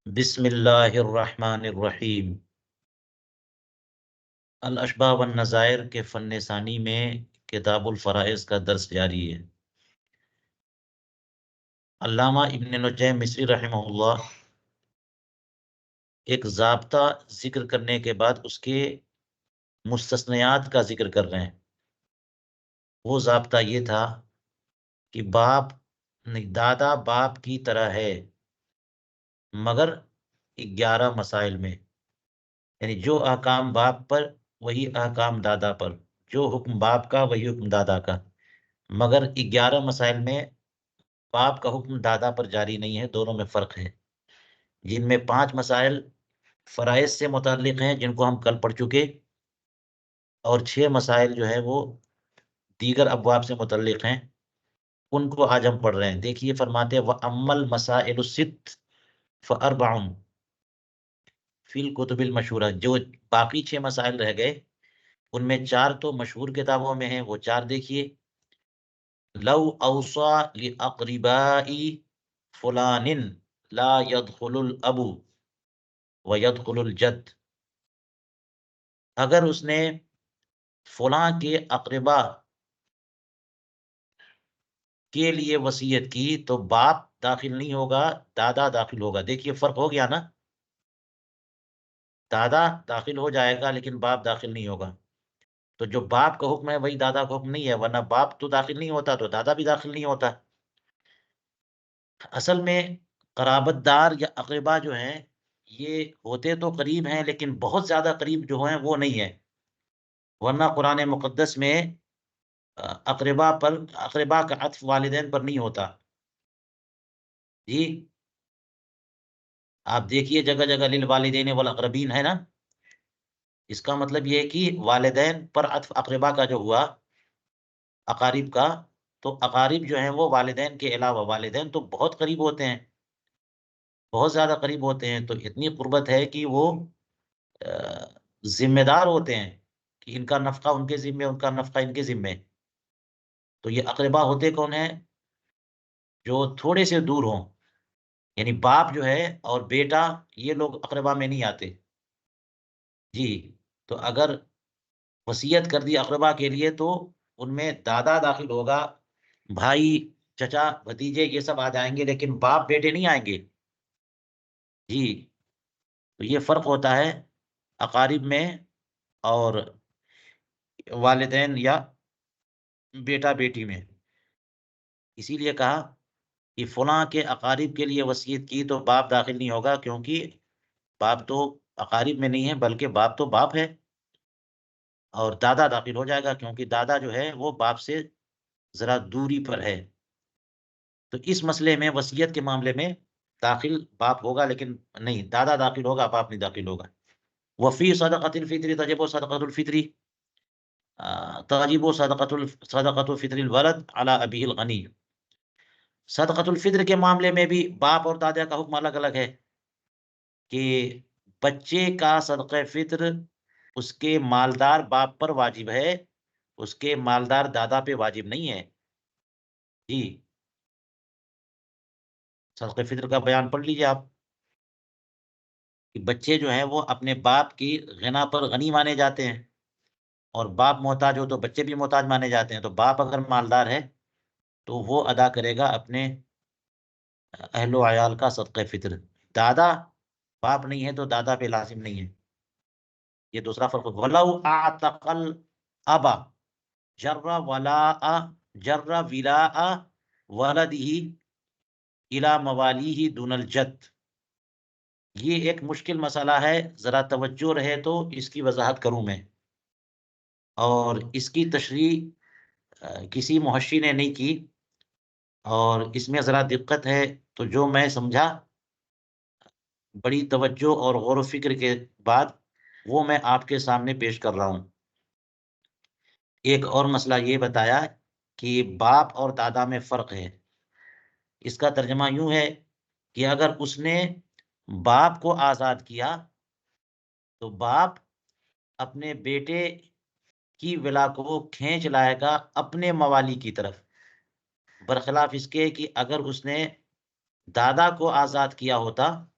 बिस्मिल्लाहिर्रहमानिर्रहीम। अल अशबा वन नज़ायर के फ़न सानी में किताबुल फ़राइज़ का दर्स जारी है। अल्लामा इब्न नुजैम मिस्री रहमहुल्लाह एक ज़ाब्ता जिक्र करने के बाद उसके मुस्तस्नयात का जिक्र कर रहे हैं। वो ज़ाब्ता ये था कि बाप नहीं, दादा बाप की तरह है, मगर 11 मसाइल में। यानी जो अहकाम बाप पर वही अहकाम दादा पर, जो हुक्म बाप का वही हुक्म दादा का, मगर 11 मसाइल में बाप का हुक्म दादा पर जारी नहीं है। दोनों में फ़र्क है, जिनमें 5 मसाइल फ़राइज़ से मुतल्लिक़ हैं जिनको हम कल पढ़ चुके, और 6 मसाइल जो है वो दीगर अबवाब से मुतल्लिक़ हैं, उनको आज हम पढ़ रहे हैं। देखिए फरमाते हैं व अम्मल मसाइलु सित्त फ़अरबउन फ़िल कुतुबिल मशहूरा। जो बाकी 6 मसाइल रह गए उनमें 4 तो मशहूर किताबों में हैं, वो 4 देखिए। लौ औसा लिअक़रिबाई फुलानिन ला यदखुलुल अबू व यदखुलुल जद्द। अगर उसने फलां के अक़रबा के लिए वसीयत की तो बाप दाखिल नहीं होगा, दादा दाखिल होगा। देखिए फ़र्क हो गया ना, दादा दाखिल हो जाएगा लेकिन बाप दाखिल नहीं होगा। तो जो बाप का हुक्म है वही दादा का हुक्म नहीं है, वरना बाप तो दाखिल नहीं होता तो दादा भी दाखिल नहीं होता। असल में क़राबतदार या अक़रबा जो हैं, ये होते तो करीब हैं लेकिन बहुत ज़्यादा करीब जो हैं वो नहीं है। वरना कुरान मुक़द्दस में अक़रबा का अत्फ़ वालिदैन पर नहीं होता। जी, आप देखिए जगह-जगह लिल वालिदैन वल अक़रबीन है ना? इसका मतलब ये है कि वालिदैन पर अत्फ़ अक़रबा का जो हुआ, अक़ारिब का, तो अक़ारिब जो हैं वो वालिदैन के अलावा, वालिदैन तो बहुत करीब होते हैं, बहुत ज़्यादा करीब होते हैं, तो इतनी क़ुर्बत है कि वो ज़िम्मेदार होते हैं कि इनका नफ़क़ा उनके ज़िम्मे, उनका नफ़क़ा इनके ज़िम्मे। तो ये अक़रबा होते कौन हैं? जो थोड़े से दूर हों, यानी बाप जो है और बेटा, ये लोग अक़रबा में नहीं आते। जी, तो अगर वसीयत कर दी अक़रबा के लिए तो उनमें दादा दाखिल होगा, भाई, चचा, भतीजे ये सब आ जाएँगे लेकिन बाप बेटे नहीं आएँगे। जी, तो ये फ़र्क होता है अक़ारिब में और वालिदैन या बेटा-बेटी में। इसीलिए कहा कि फलाँ के अक़ारिब के लिए वसीयत की तो बाप दाखिल नहीं होगा, क्योंकि बाप तो अक़ारिब में नहीं है, बल्कि बाप तो बाप है, और दादा दाखिल हो जाएगा क्योंकि दादा जो है वो बाप से ज़रा दूरी पर है। तो इस मसले में, वसीयत के मामले में, दाखिल बाप होगा लेकिन नहीं, दादा दाखिल होगा, बाप नहीं दाखिल होगा। वफ़ी सदक़तिल फ़ित्री तजिबु सदक़तुल फ़ित्री तजिबु सदक़तु फ़ित्रिल वलद अला अबीहिल गनी। सदक़तुल फ़ित्र के मामले में भी बाप और दादा का हुक्म अलग-अलग है कि बच्चे का सदक़े फ़ित्र उसके मालदार बाप पर वाजिब है, उसके मालदार दादा पे वाजिब नहीं है। जी, सदक़े फ़ित्र का बयान पढ़ लीजिए आप, कि बच्चे जो हैं वो अपने बाप की ग़िना पर गनी माने जाते हैं, और बाप मोहताज हो तो बच्चे भी मोहताज माने जाते हैं। तो बाप अगर मालदार है, तो वो अदा करेगा अपने अहलो-अयाल का सदक़े फ़ित्र। दादा बाप नहीं है तो दादा पे लाज़िम नहीं है। ये दूसरा फ़र्क। वलौ आतक़ल अबा जर्रा वलाअ जर्रा विलाअ वलदिही इला मवालिही दूनल जद्द। ये एक मुश्किल मसला है, ज़रा तवज्जो रहे तो इसकी वज़ाहत करूँ मैं। और इसकी तशरीह किसी मुहश्शी ने नहीं की, और इसमें ज़रा दिक्कत है, तो जो मैं समझा बड़ी तवज्जो और गौर व फ़िक्र के बाद, वो मैं आपके सामने पेश कर रहा हूँ। एक और मसला ये बताया कि बाप और दादा में फ़र्क है। इसका तर्जुमा यूँ है कि अगर उसने बाप को आज़ाद किया, तो बाप अपने बेटे की विला को खींच लाएगा अपने मवाली की तरफ। बरख़िलाफ़ इसके कि अगर उसने दादा को आज़ाद किया होता,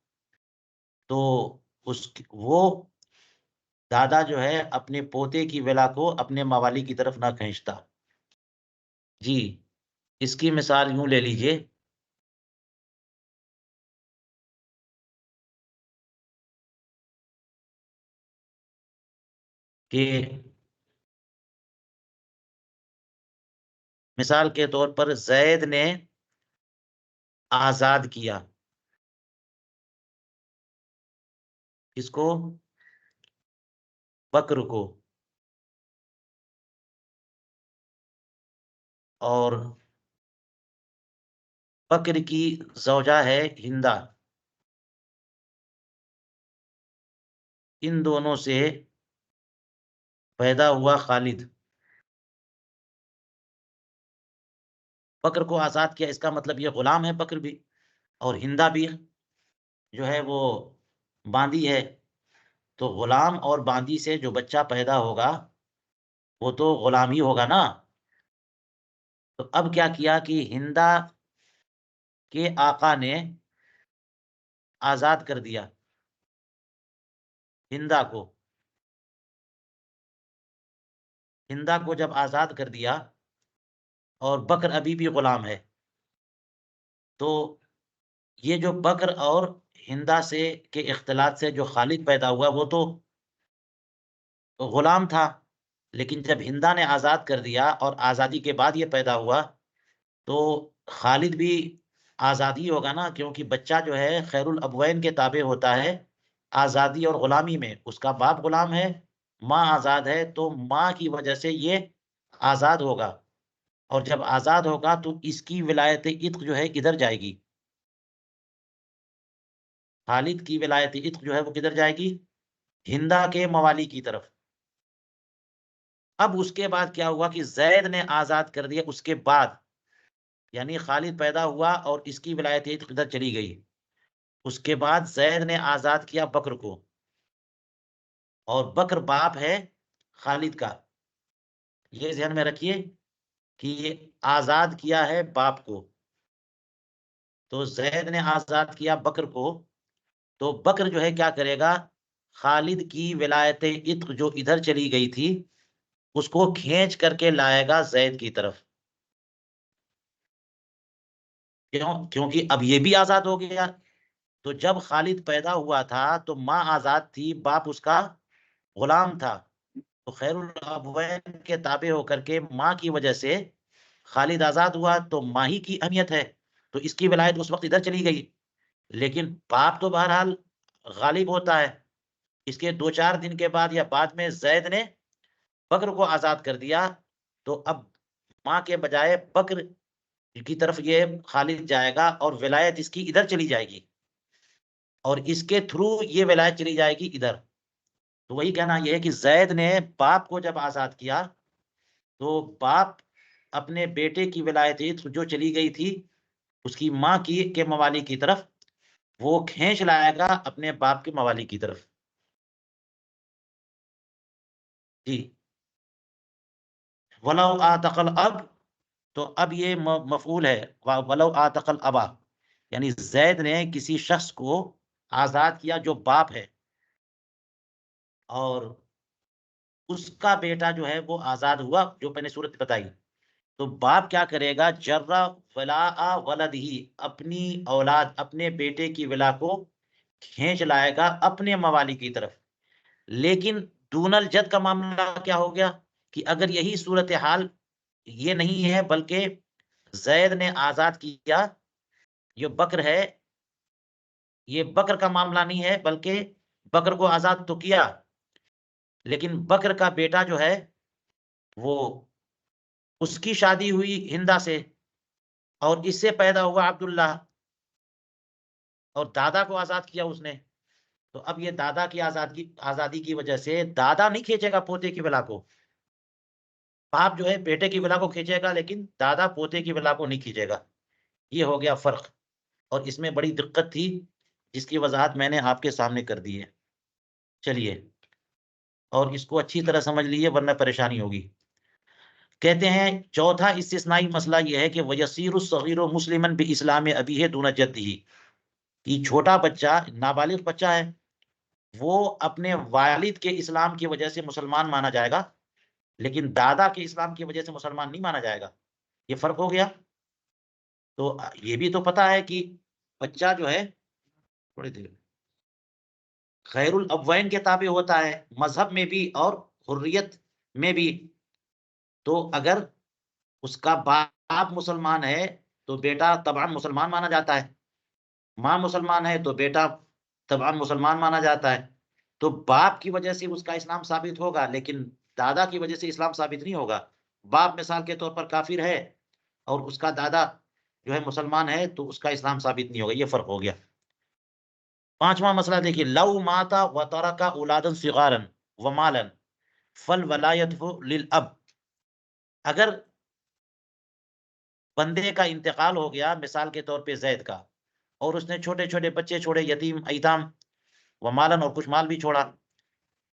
तो उस वो दादा जो है अपने पोते की वेला को अपने मवाली की तरफ ना खींचता। जी, इसकी मिसाल यूँ ले लीजिए कि मिसाल के तौर पर ज़ैद ने आज़ाद किया। किसको? बकर को। और बकर की ज़ौजा है हिंदा। इन दोनों से पैदा हुआ खालिद। बकर को आज़ाद किया, इसका मतलब ये गुलाम है बकर भी, और हिंदा भी जो है वो बांदी है। तो गुलाम और बांदी से जो बच्चा पैदा होगा, वो तो गुलाम ही होगा ना। तो अब क्या किया कि हिंदा के आका ने आज़ाद कर दिया हिंदा को। हिंदा को जब आज़ाद कर दिया और बकर अभी भी गुलाम है, तो ये जो बकर और हिंदा से के इख्तिलात से जो खालिद पैदा हुआ, वो तो गुलाम था। लेकिन जब हिंदा ने आज़ाद कर दिया और आज़ादी के बाद ये पैदा हुआ, तो खालिद भी आज़ाद ही होगा ना, क्योंकि बच्चा जो है खैरुल अबवैन के ताबे होता है, आज़ादी और गुलामी में। उसका बाप गुलाम है, माँ आज़ाद है, तो माँ की वजह से ये आज़ाद होगा। और जब आज़ाद होगा तो इसकी विलायत-ए-इत्क़ जो है किधर जाएगी? खालिद की विलायत-ए-इत्क़ जो है वो किधर जाएगी? हिंदा के मवाली की तरफ। अब उसके बाद क्या हुआ कि ज़ैद ने आज़ाद कर दिया उसके बाद, यानी खालिद पैदा हुआ और इसकी विलायत-ए-इत्क़ इधर चली गई। उसके बाद ज़ैद ने आज़ाद किया बकर को, और बकर बाप है खालिद का। ये ज़हन में रखिए कि ये आज़ाद किया है बाप को। तो ज़ैद ने आज़ाद किया बकर को, तो बकर जो है क्या करेगा, खालिद की विलायत-ए-इत्क़ जो इधर चली गई थी, उसको खींच करके लाएगा ज़ैद की तरफ। क्यों? क्योंकि अब ये भी आज़ाद हो गया। तो जब खालिद पैदा हुआ था, तो माँ आज़ाद थी, बाप उसका गुलाम था। तो खैरुल अबवैन के ताबे होकर के माँ की वजह से खालिद आज़ाद हुआ, तो माँ ही की अहमियत है। तो इसकी विलायत उस वक़्त इधर चली गई। लेकिन बाप तो बहरहाल गालिब होता है। इसके 2-4 दिन के बाद या बाद में ज़ैद ने बकर को आज़ाद कर दिया, तो अब माँ के बजाय बकर की तरफ ये खालिद जाएगा और विलायत इसकी इधर चली जाएगी, और इसके थ्रू ये विलायत चली जाएगी इधर। तो वही कहना ये है कि ज़ैद ने बाप को जब आज़ाद किया, तो बाप अपने बेटे की विलायत जो चली गई थी, उसकी माँ की के मवाली की तरफ, वो खींच लाएगा अपने बाप के मवाली की तरफ। जी, वलौ आतक़ल अब, तो अब ये मफ़ऊल है, व वलौ आतक़ल अबा, यानी ज़ैद ने किसी शख़्स को आज़ाद किया जो बाप है, और उसका बेटा जो है वो आज़ाद हुआ, जो मैंने सूरत बताई। तो बाप क्या करेगा, जर्रा वलाआ वलदिही, अपनी औलाद, अपने बेटे की विला को खींच लाएगा अपने मवाली की तरफ। लेकिन दूनल जद का मामला क्या हो गया कि अगर यही सूरत-ए-हाल ये नहीं है, बल्कि ज़ैद ने आज़ाद किया, जो बकर है, ये बकर का मामला नहीं है, बल्कि बकर को आज़ाद तो किया, लेकिन बकर का बेटा जो है, वो उसकी शादी हुई हिंदा से, और इससे पैदा हुआ अब्दुल्लाह, और दादा को आज़ाद किया उसने। तो अब ये दादा की आज़ादी की वजह से दादा नहीं खींचेगा पोते की विला को। बाप जो है बेटे की विला को खींचेगा, लेकिन दादा पोते की विला को नहीं खींचेगा। ये हो गया फ़र्क, और इसमें बड़ी दिक्कत थी, जिसकी वज़ाहत मैंने आपके सामने कर दी है। चलिए, और इसको अच्छी तरह समझ लीजिए, वरना परेशानी होगी। कहते हैं चौथा इस्तिस्नाई मसला ये है कि वयसीरु सगीरु मुस्लिमन बिइस्लाम अबीहि दून जद्दिही। कि छोटा बच्चा, नाबालिग बच्चा है, वो अपने वालिद के इस्लाम की वजह से मुसलमान माना जाएगा, लेकिन दादा के इस्लाम की वजह से मुसलमान नहीं माना जाएगा। ये फ़र्क हो गया। तो ये भी तो पता है कि बच्चा जो है, थोड़ी देर, खैरुल अबवैन के ताबे होता है, मज़हब में भी और हुर्रियत में भी। तो अगर उसका बाप मुसलमान है, तो बेटा तबअन मुसलमान माना जाता है। माँ मुसलमान है, तो बेटा तबअन मुसलमान माना जाता है। तो बाप की वजह से उसका इस्लाम साबित होगा, लेकिन दादा की वजह से इस्लाम साबित नहीं होगा। बाप मिसाल के तौर पर काफ़िर है और उसका दादा जो है मुसलमान है, तो उसका इस्लाम साबित नहीं होगा। ये फ़र्क हो गया। 5वां मसला देखिए, लौ माता व तरका औलादन सिगारन व मालन फल वलायतहु लिल अब। अगर बंदे का इंतकाल हो गया, मिसाल के तौर पे ज़ैद का, और उसने छोटे-छोटे बच्चे छोड़े, यतीम, अयताम व मालन, और कुछ माल भी छोड़ा।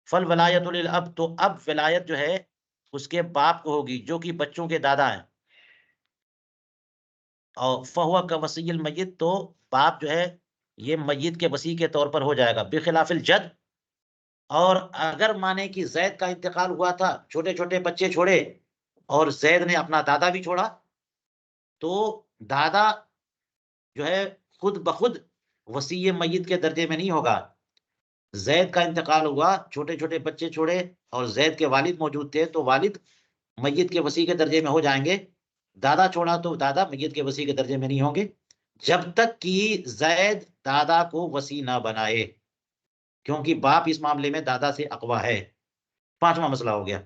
फल वलायतु लिल अब, तो अब विलायत जो है उसके बाप को होगी, जो कि बच्चों के दादा हैं। और फ़हुवा कवसिय्यिल मय्यित, तो बाप जो है ये मय्यित के वसी के तौर पर हो जाएगा, बिखिलाफिल जद। और अगर माने कि ज़ैद का इंतकाल हुआ था, छोटे-छोटे बच्चे छोड़े और ज़ैद ने अपना दादा भी छोड़ा, तो दादा जो है खुद ब खुद वसीय मय्यित के दर्जे में नहीं होगा। ज़ैद का इंतकाल हुआ, छोटे-छोटे बच्चे छोड़े और ज़ैद के वालिद मौजूद थे, तो वालिद मय्यित के वसी के दर्जे में हो जाएँगे। दादा छोड़ा तो दादा मय्यित के वसी के दर्जे में नहीं होंगे, जब तक कि ज़ैद दादा को वसी ना बनाए, क्योंकि बाप इस मामले में दादा से अक़वा है। 5वां मसला हो गया।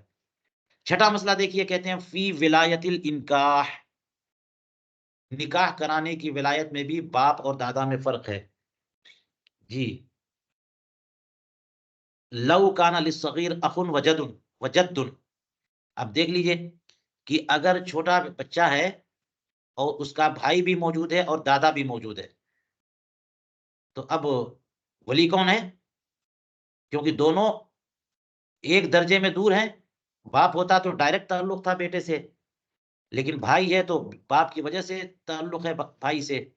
छठा मसला देखिए, कहते हैं फ़ी विलायतिल इनकाह, निकाह कराने की विलायत में भी बाप और दादा में फ़र्क है। जी। लौ काना लिस्सगीर अखुन व जदुन व जद्दुन। अब देख लीजिए कि अगर छोटा बच्चा है और उसका भाई भी मौजूद है और दादा भी मौजूद है, तो अब वली कौन है? क्योंकि दोनों एक दर्जे में दूर हैं। बाप होता तो डायरेक्ट ताल्लुक था बेटे से, लेकिन भाई है तो बाप की वजह से ताल्लुक है भाई से,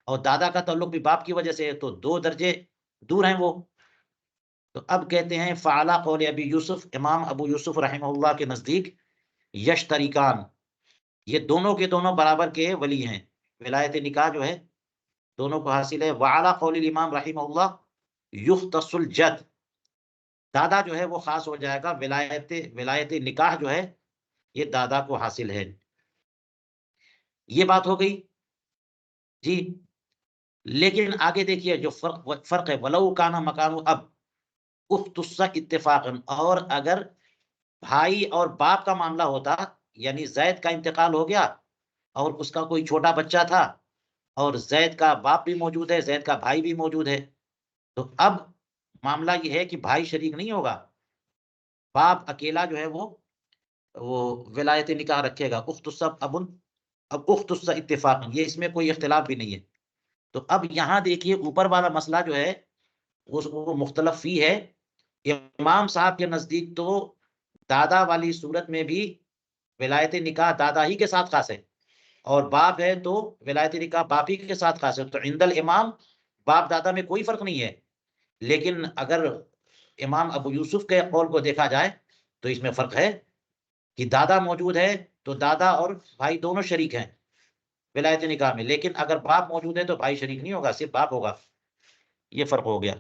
और दादा का ताल्लुक भी बाप की वजह से है, तो 2 दर्जे दूर हैं वो। तो अब कहते हैं फ़अला कौल अबी यूसुफ, इमाम अबू यूसुफ रहमहुल्लाह के नज़दीक, यश्तरिकान, ये दोनों के दोनों बराबर के वली हैं। विलायत निकाह जो है दोनों को हासिल है। व अला कौलिल इमाम रहमहुल्लाह युख्तसुल जद, दादा जो है वो खास हो जाएगा। विलायत विलायत निकाह जो है ये दादा को हासिल है। ये बात हो गई जी। लेकिन आगे देखिए जो फ़र्क है, वलौ काना मकानु अब उख्तुस्सा इत्तिफ़ाक़न, और अगर भाई और बाप का मामला होता, यानी ज़ैद का इंतकाल हो गया और उसका कोई छोटा बच्चा था और ज़ैद का बाप भी मौजूद है, ज़ैद का भाई भी मौजूद है, तो अब मामला ये है कि भाई शरीक नहीं होगा, बाप अकेला जो है वो विलायत निकाह रखेगा। उख्तुस्सा अबुन, अब उख्तुस्सा इत्तिफ़ाक़न, ये इसमें कोई इख्तिलाफ़ भी नहीं है। तो अब यहाँ देखिए ऊपर वाला मसला जो है उस वो मुख्तलफ़ फ़ी है। इमाम साहब के नज़दीक तो दादा वाली सूरत में भी विलायत निकाह दादा ही के साथ ख़ास है, और बाप है तो विलायत निकाह बाप ही के साथ ख़ास है। तो इंदल इमाम बाप-दादा में कोई फ़र्क नहीं है। लेकिन अगर इमाम अबू यूसुफ के कौल को देखा जाए, तो इसमें फ़र्क है कि दादा मौजूद है, तो दादा और भाई दोनों शरीक हैं विलायत निकाह में। लेकिन अगर बाप मौजूद है, तो भाई शरीक नहीं होगा, सिर्फ़ बाप होगा। ये फ़र्क हो गया।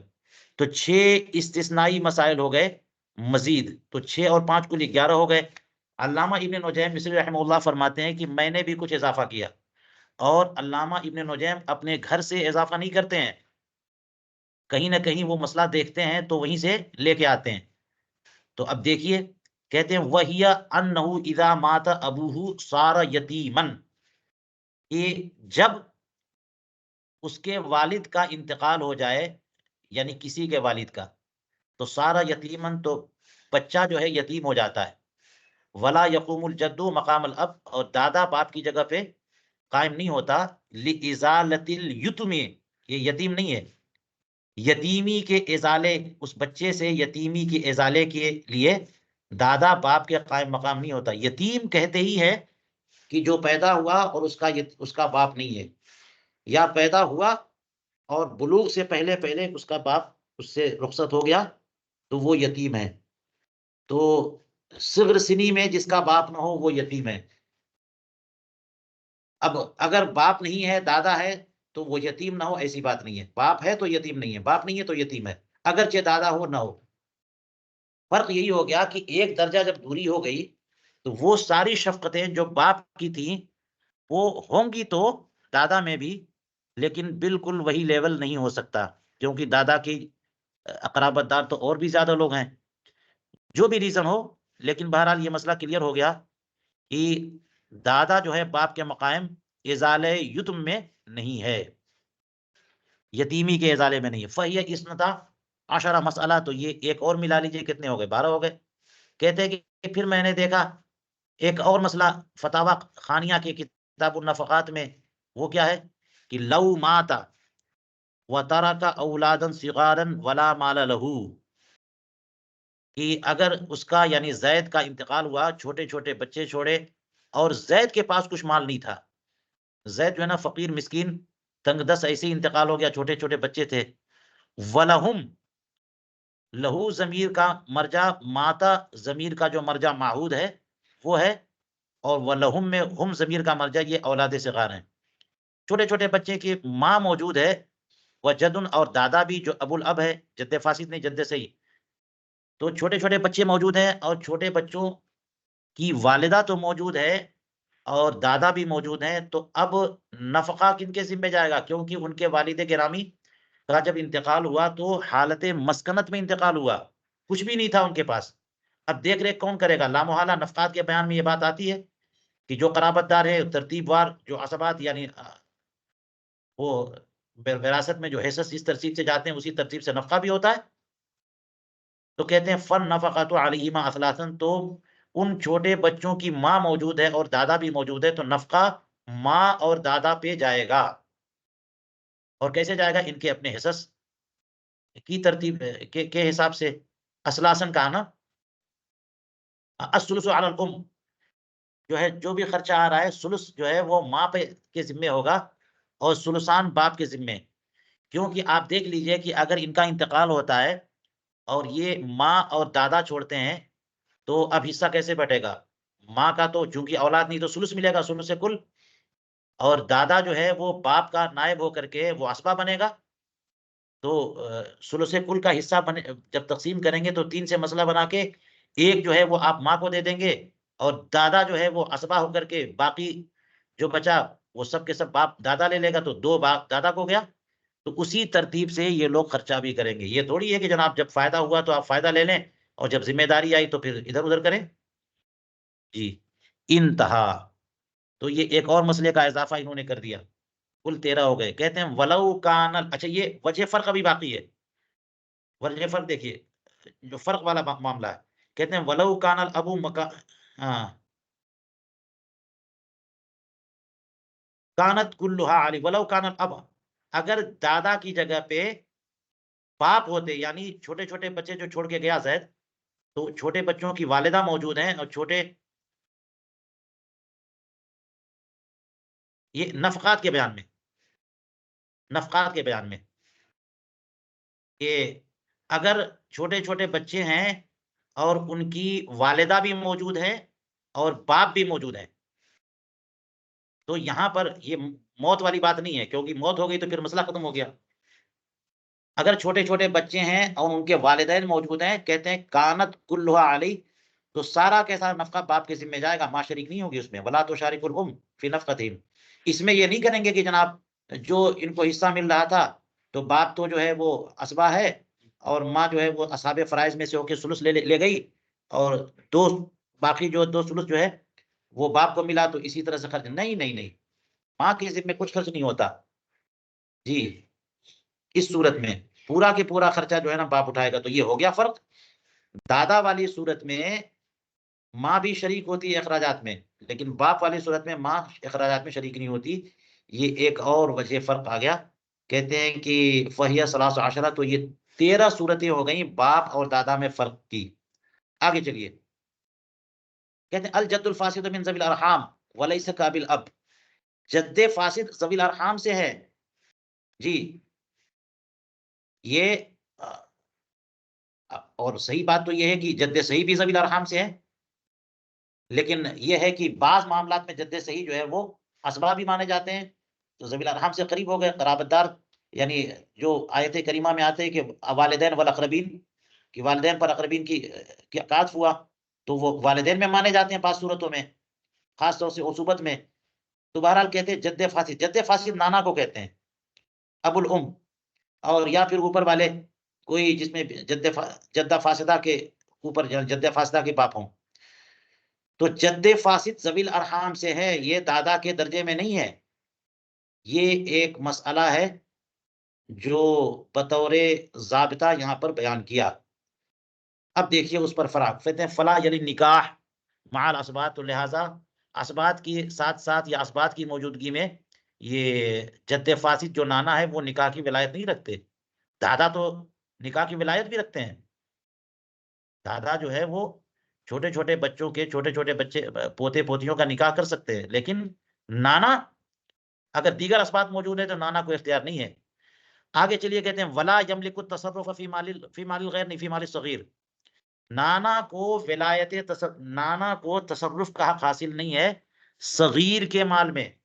तो 6 इस्तिस्नाई मसाइल हो गए मज़ीद, तो 6 और 5 कुल 11 हो गए। अल्लामा इब्न नुजैम मिस्री रहमहुल्लाह फरमाते हैं कि मैंने भी कुछ इज़ाफ़ा किया, और अल्लामा इब्न नुजैम अपने घर से इज़ाफ़ा नहीं करते हैं। कहीं न कहीं वो मसला देखते हैं, तो वहीं से लेके आते हैं। तो अब देखिए, कहते हैं वहिया अन्नहु इज़ा माता अबूहु सारा यतीमन, ये जब उसके वालिद का इंतकाल हो जाए, यानी किसी के वालिद का, तो सारा यतीमन, तो बच्चा जो है यतीम हो जाता है। वला यक़ूमुल जद्दू मक़ामल अब, और दादा बाप की जगह पे कायम नहीं होता। लिइज़ालतिल युत्मी, ये यतीम नहीं है, यतीमी के इज़ाले, उस बच्चे से यतीमी के इज़ाले के लिए दादा बाप के कायम मक़ाम नहीं होता। यतीम कहते ही है कि जो पैदा हुआ और उसका बाप नहीं है, या पैदा हुआ और बुलूग से पहले पहले उसका बाप उससे रुखसत हो गया तो वो यतीम है। तो सिग़्र सिनी में जिसका बाप ना हो वो यतीम है। अब अगर बाप नहीं है, दादा है, तो वो यतीम ना हो ऐसी बात नहीं है। बाप है तो यतीम नहीं है, बाप नहीं है तो यतीम है, अगरचे दादा हो ना हो। फ़र्क यही हो गया कि एक दर्जा जब दूरी हो गई, तो वो सारी शफ़क़तें जो बाप की थीं, वो होंगी तो दादा में भी, लेकिन बिल्कुल वही लेवल नहीं हो सकता, क्योंकि दादा की क़राबतदार तो और भी ज़्यादा लोग हैं। जो भी रीज़न हो, लेकिन बहरहाल ये मसला क्लियर हो गया कि दादा जो है बाप के मक़ाम इज़ाले युत्म में नहीं है, यतीमी के इज़ाले में नहीं है। फ़हिय इस्नता अशरा मसअला, तो ये एक और मिला लीजिए, कितने हो गए? 12 हो गए। कहते हैं कि फिर मैंने देखा एक और मसला फ़तावा ख़ानिया की किताबुन नफ़क़ात में, वो क्या है कि लौ माता व तरका औलादन सिगारन वला माल लहू, कि अगर उसका यानी ज़ैद का इंतकाल हुआ, छोटे-छोटे बच्चे छोड़े और ज़ैद के पास कुछ माल नहीं था। ज़ैद जो है ना फ़कीर, मिस्कीन, तंगदस्त ऐसे ही इंतकाल हो गया, छोटे-छोटे बच्चे थे। वलहुम, लहू ज़मीर का मर्जा, माता ज़मीर का जो मर्जा माहूद है, वो है, और वलहुम में हुम ज़मीर का मर्जा ये औलाद सिगार हैं। छोटे-छोटे बच्चे की माँ मौजूद है, व जद्दुन, और दादा भी जो अबुल अब है, जद्दे फासिद नहीं, जद्दे सही। तो छोटे-छोटे बच्चे मौजूद हैं और छोटे बच्चों की वालिदा तो मौजूद है और दादा भी मौजूद हैं, तो अब नफ़क़ा किनके ज़िम्मे जाएगा? क्योंकि उनके वालिद गिरामी का जब इंतकाल हुआ तो हालत मस्कनत में इंतकाल हुआ, कुछ भी नहीं था उनके पास। अब देख-रेख कौन करेगा? लामोहला नफ़क़ात के बयान में ये बात आती है कि जो क़राबतदार है तरतीबवार जो असबात यानी वो विरासत में जो हिस्स जिस तरतीब से जाते हैं उसी तरतीब से नफ़क़ा भी होता है। तो कहते हैं फन नफ़क़तु अलैहिमा असलासन, तो उन छोटे बच्चों की माँ मौजूद है और दादा भी मौजूद है, तो नफ़क़ा माँ और दादा पे जाएगा। और कैसे जाएगा? इनके अपने हिस्स की तरतीब के हिसाब से। असलासन कहा ना, अस्सुलुसु अलल उम, जो है जो भी खर्चा आ रहा है सुलुस जो है वो माँ पे के ज़िम्मे होगा और सुलुसान बाप के ज़िम्मे। क्योंकि आप देख लीजिए कि अगर इनका इंतकाल होता है और ये माँ और दादा छोड़ते हैं, तो अब हिस्सा कैसे बँटेगा? माँ का तो चूँकि औलाद नहीं तो सुलुस मिलेगा, सुलुस कुल, और दादा जो है वो बाप का नायब होकर के वो असबा बनेगा। तो सुलुस कुल का हिस्सा बने जब तक़सीम करेंगे तो 3 से मसला बना के, एक जो है वो आप माँ को दे देंगे और दादा जो है वो असबा होकर के बाकी जो बचा वो सब के सब बाप दादा ले लेगा, तो 2 बाप दादा को गया। तो उसी तरतीब से ये लोग खर्चा भी करेंगे। ये थोड़ी है कि जनाब जब फ़ायदा हुआ तो आप फ़ायदा ले लें और जब ज़िम्मेदारी आई तो फिर इधर-उधर करें। जी, इंतहा। तो ये एक और मसले का इज़ाफ़ा इन्होंने कर दिया। कुल 13 हो गए। कहते हैं वलौ कानल, अच्छा ये वजह फ़र्क अभी बाकी है। वजह फ़र्क देखिए, जो फ़र्क वाला मामला है। कहते हैं वलौ कानल अबू मका हाँ, कानत कुल्लुहा अली वलौ कानल अब, अगर दादा की जगह पे बाप होते, यानी छोटे-छोटे बच्चे जो छोड़ के गया ज़ैद, तो छोटे बच्चों की वालिदा मौजूद हैं और छोटे, ये नफ़क़ात के बयान में, नफ़क़ात के बयान में, कि अगर छोटे-छोटे बच्चे हैं और उनकी वालिदा भी मौजूद है और बाप भी मौजूद है, तो यहाँ पर ये मौत वाली बात नहीं है, क्योंकि मौत हो गई तो फिर मसला खत्म हो गया। अगर छोटे-छोटे बच्चे हैं और उनके वालिदैन मौजूद हैं, कहते हैं कानत कुल्लुहा अलैह, तो सारा का सारा नफ़क़ा बाप के ज़िम्मे जाएगा, माँ शरीक नहीं होगी उसमें। वला तुशारिकुल उम फ़ी नफ़क़तिहिम, इसमें ये नहीं करेंगे कि जनाब जो इनको हिस्सा मिल रहा था, तो बाप तो जो है वो असबा है और माँ जो है वो असहाबे फ़राइज़ में से होके सुलुस ले गई और 2 बाकी जो 2 सुलुस जो है, वो बाप को मिला तो इसी तरह से खर्च नहीं, नहीं, नहीं। माँ के ज़िम्मे कुछ खर्च नहीं होता। जी, इस सूरत में पूरा के पूरा खर्चा जो है ना बाप उठाएगा, तो ये हो गया फ़र्क। दादा वाली सूरत में माँ भी शरीक होती है अखराजात में, लेकिन बाप वाली सूरत में माँ अखराजात में शरीक नहीं होती। ये एक और वजह फ़र्क आ गया। कहते हैं कि फ़हिय सलासु अशरा, तो ये 13 सूरतें हो गईं बाप और दादा में फ़र्क की। आगे चलिए, कहते हैं अल जद्दुल फ़ासिदु मिन ज़विल अरहाम व लैसा काबिल अब, जद्दे फ़ासिद ज़विल अरहाम से है। जी, ये और सही बात तो ये है कि जद्दे सही भी ज़वील अरहाम से है, लेकिन ये है कि बाज़ मामलात में जद्दे सही जो है वो असबाब भी माने जाते हैं, तो ज़वील अरहाम से करीब हो गए, क़राबतदार, यानी जो आयत करीमा में आते हैं कि वालिदैन वल अक़रबीन, कि वालिदैन पर अक़रबीन की अकात हुआ, तो वो वालिदैन में माने जाते हैं बाज़ सूरतों में, ख़ास तौर से उसूबत में। तो बहरहाल कहते हैं जद्दे फासिद नाना को कहते हैं, अबुल उम, और या फिर ऊपर वाले कोई जिसमें जद्दा फासिदा के ऊपर जद्दा फासिदा के बाप हों। तो जद्दे फासिद ज़वील अरहाम से है, ये दादा के दर्जे में नहीं है। ये एक मसअला है जो बतौर ज़ाबिता यहाँ पर बयान किया। अब देखिए उस पर फ़राक़, कहते हैं फला यानी निकाह माल असबात, तो लिहाज़ा असबात के साथ-साथ या असबात की मौजूदगी में ये जद्दे फासिद जो नाना है वो निकाह की विलायत नहीं रखते। दादा तो निकाह की विलायत भी रखते हैं। दादा जो है वो छोटे-छोटे बच्चों के छोटे-छोटे बच्चे पोते-पोतियों का निकाह कर सकते हैं, लेकिन नाना अगर दीगर असबात मौजूद है तो नाना को इख्तियार नहीं है। आगे चलिए कहते हैं वला यमलिकु तसर्रुफ़ फ़ी मालिल गैर नहीं फ़ी मालिस सग़ीर। नाना को तसर्रुफ़ का हक़ हासिल नहीं है सग़ीर के माल में।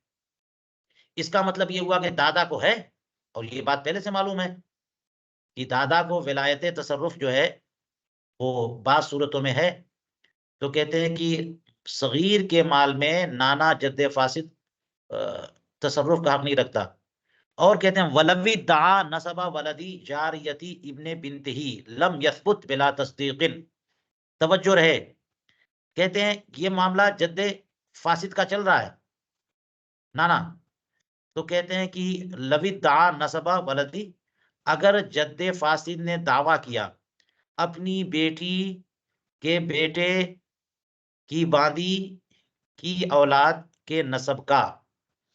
इसका मतलब ये हुआ कि दादा को है, और ये बात पहले से मालूम है कि दादा को विलायत तसर्रुफ़ जो है वो बाज़ सूरतों में है। तो कहते हैं कि सग़ीर के माल में नाना जद्दे फासिद अ, तसर्रुफ़ का हक़ नहीं रखता। और कहते हैं वलव्वी दआ नसबा वलदी जारियती इब्ने बिन्तिही लम यस्बुत बिला तस्दीक़िन। तवज्जो रहे, कहते हैं ये मामला जद्दे फासिद का चल रहा है, नाना। तो कहते हैं कि लवी दआ नसबा वलदी, अगर जद्दे फासिद ने दावा किया अपनी बेटी के बेटे की बाँदी की औलाद के नसब का,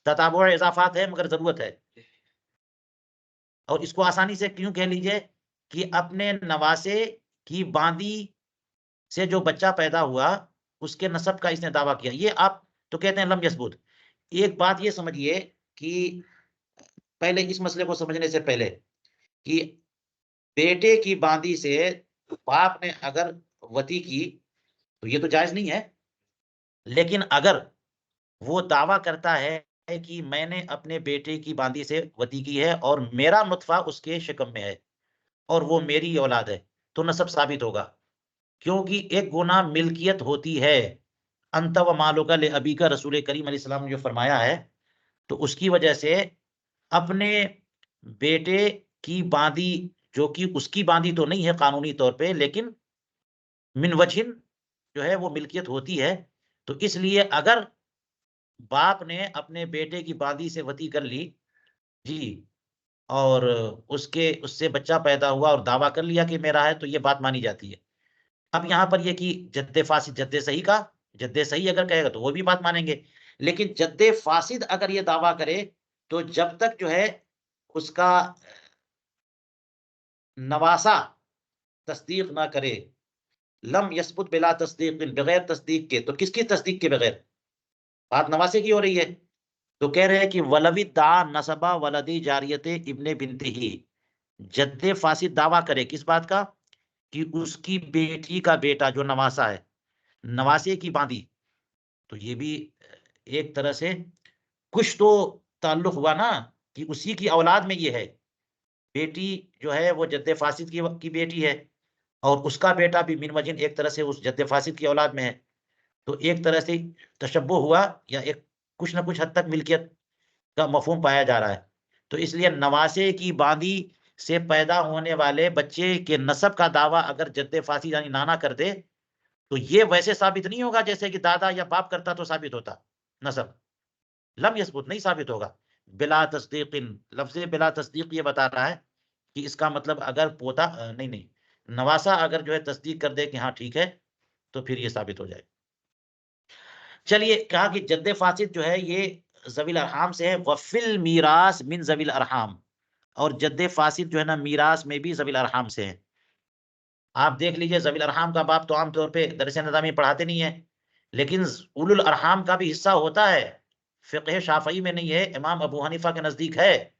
तताबुअ इज़ाफ़ात है मगर ज़रूरत है, और इसको आसानी से यूँ कह लीजिए कि अपने नवासे की बाँदी से जो बच्चा पैदा हुआ, उसके नसब का इसने दावा किया। ये आप तो कहते हैं लम यसबुत। एक बात ये समझिए कि पहले इस मसले को समझने से पहले कि बेटे की बाँदी से बाप ने अगर वती की, तो ये तो जायज़ नहीं है। लेकिन अगर वो दावा करता है कि मैंने अपने बेटे की बाँदी से वती की है और मेरा नुत्फ़ा उसके शिकम में है और वो मेरी औलाद है, तो नसब साबित होगा। क्योंकि एक गुना मिल्कियत होती है। अंत व मालुका ले अबीका, रसूल करीम अलैहिस्सलाम ने जो फरमाया है, तो उसकी वजह से अपने बेटे की बाँदी, जो कि उसकी बाँदी तो नहीं है कानूनी तौर पे, लेकिन मिन वजहिन जो है वो मिल्कियत होती है। तो इसलिए अगर बाप ने अपने बेटे की बाँदी से वती कर ली, जी, और उसके उससे बच्चा पैदा हुआ और दावा कर लिया कि मेरा है, तो ये बात मानी जाती है। अब यहाँ पर ये कि जद्दे फासिद जद्दे सही का, जद्दे सही अगर कहेगा तो वो भी बात मानेंगे। लेकिन जद्दे फासिद अगर ये दावा करे, तो जब तक जो है उसका नवासा तस्दीक ना करे, लम यस्बुत बिला तस्दीक़िन, बगैर तस्दीक के, तो किसकी तस्दीक के बगैर? बात नवासे की हो रही है। तो कह रहे हैं कि वलवी दा नसबा वलदी जारियते इब्ने बिन्तिही, जद्दे फासिद दावा करे किस बात का? कि उसकी बेटी का बेटा जो नवासा है, नवासे की बाँदी, तो ये भी एक तरह से कुछ तो ताल्लुक हुआ ना, कि उसी की औलाद में ये है। बेटी जो है वो जद्दे फासिद की बेटी है, और उसका बेटा भी मिन वजिन एक तरह से उस जद्दे फासिद की औलाद में है। तो एक तरह से तशब्बुह हुआ, या एक कुछ न कुछ हद तक मिल्कियत का मफ़हूम पाया जा रहा है। तो इसलिए नवासे की बाँदी से पैदा होने वाले बच्चे के नसब का दावा अगर जद्दे फासिद यानी नाना कर दे, तो ये वैसे साबित नहीं होगा जैसे कि दादा या बाप करता तो साबित होता नसब। लम यस्बुत, नहीं साबित होगा। बिला तस्दीक़िन, लफ्ज़े बिला तस्दीक़ ये बता रहा है कि इसका मतलब अगर पोता नहीं, नहीं, नवासा अगर जो है तस्दीक कर दे कि हाँ ठीक है, तो फिर ये साबित हो जाए। चलिए, कहा कि जद्दे फासिद जो है ये ज़वील अरहाम से है, वफ़िल मीरास मिन ज़वील अरहाम, और जद्दे फासिद जो है ना मीरास में भी ज़वील अरहाम से है। आप देख लीजिए ज़वील अरहाम का बाप तो आम तौर पे दरस-ए-नज़ामी पढ़ाते नहीं है, लेकिन उलुल अरहाम का भी हिस्सा होता है। फ़िक़्ह शाफ़ई में नहीं है, इमाम अबू हनीफ़ा के नज़दीक है।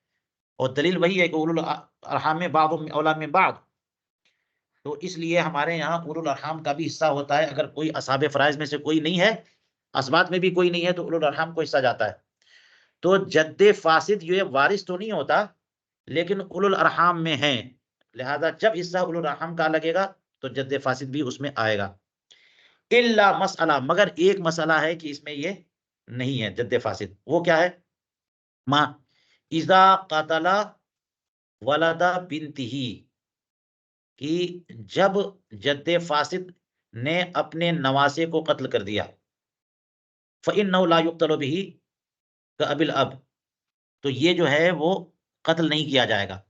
और दलील वही है कि उलुल अरहाम में बादुम औला मिन बाद, तो इसलिए हमारे यहाँ उलुल अरहाम का भी हिस्सा होता है। अगर कोई असहाब फराइज में से कोई नहीं है, असबात में भी कोई नहीं है, तो उलुल अरहाम को हिस्सा जाता है। तो जद्दे फासिद ये वारिस तो नहीं होता, लेकिन उलुल अरहाम में है, लिहाजा जब हिस्सा उलुल अरहाम का लगेगा तो जद्दे फासिद भी उसमें आएगा। इल्ला मसला, मगर एक मसला है कि इसमें ये नहीं है जद्दे फासिद। वो क्या है? माँ इजा कतला वलदा बिनतिही, कि जब जद्दे फासिद ने अपने नवासे को कत्ल कर दिया, फ़इन्नहु ला युक़्तलु बिही कअबिल अब, तो ये जो है वो कत्ल नहीं किया जाएगा।